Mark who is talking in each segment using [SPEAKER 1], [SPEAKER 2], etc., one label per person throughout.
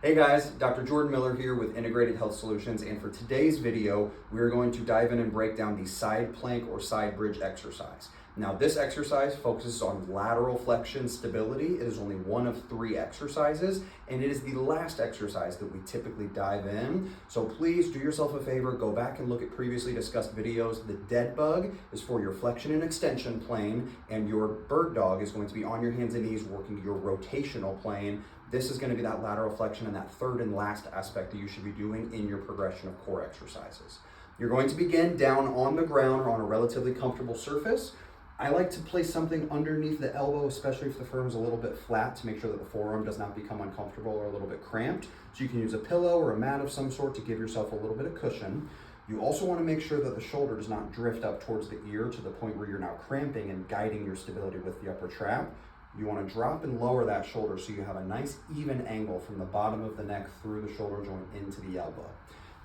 [SPEAKER 1] Hey guys, Dr. Jordan Miller here with Integrated Health Solutions, and for today's video, we are going to dive in and break down the side plank or side bridge exercise. Now, this exercise focuses on lateral flexion stability. It is only one of 3 exercises, and it is the last exercise that we typically dive in. So please do yourself a favor, go back and look at previously discussed videos. The dead bug is for your flexion and extension plane, and your bird dog is going to be on your hands and knees working your rotational plane. This is going to be that lateral flexion and that third and last aspect that you should be doing in your progression of core exercises. You're going to begin down on the ground or on a relatively comfortable surface. I like to place something underneath the elbow, especially if the forearm is a little bit flat, to make sure that the forearm does not become uncomfortable or a little bit cramped. So you can use a pillow or a mat of some sort to give yourself a little bit of cushion. You also want to make sure that the shoulder does not drift up towards the ear to the point where you're now cramping and guiding your stability with the upper trap. You want to drop and lower that shoulder so you have a nice even angle from the bottom of the neck through the shoulder joint into the elbow.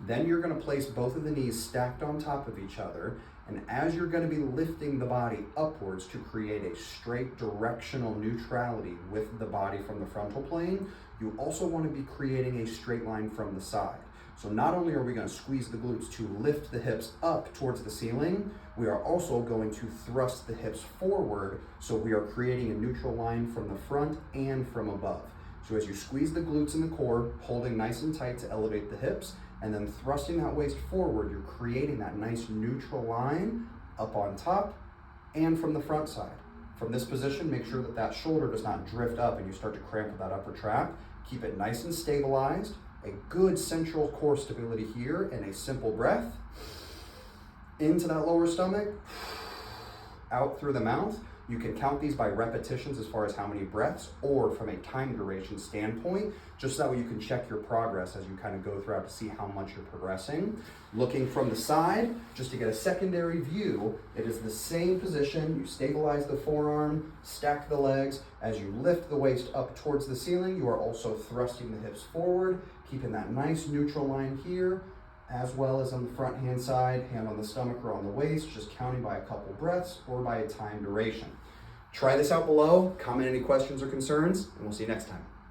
[SPEAKER 1] Then you're going to place both of the knees stacked on top of each other, and as you're going to be lifting the body upwards to create a straight directional neutrality with the body from the frontal plane, you also want to be creating a straight line from the side. So not only are we going to squeeze the glutes to lift the hips up towards the ceiling, we are also going to thrust the hips forward, so we are creating a neutral line from the front and from above. So as you squeeze the glutes in the core, holding nice and tight to elevate the hips, and then thrusting that waist forward, you're creating that nice neutral line up on top and from the front side. From this position, make sure that that shoulder does not drift up and you start to cramp with that upper trap. Keep it nice and stabilized. A good central core stability here, and a simple breath into that lower stomach, out through the mouth. You can count these by repetitions as far as how many breaths, or from a time duration standpoint, just that way you can check your progress as you kind of go throughout to see how much you're progressing. Looking from the side, just to get a secondary view, it is the same position. You stabilize the forearm, stack the legs. As you lift the waist up towards the ceiling, you are also thrusting the hips forward, keeping that nice neutral line here, as well as on the front hand side, hand on the stomach or on the waist, just counting by a couple breaths or by a time duration. Try this out below, comment any questions or concerns, and we'll see you next time.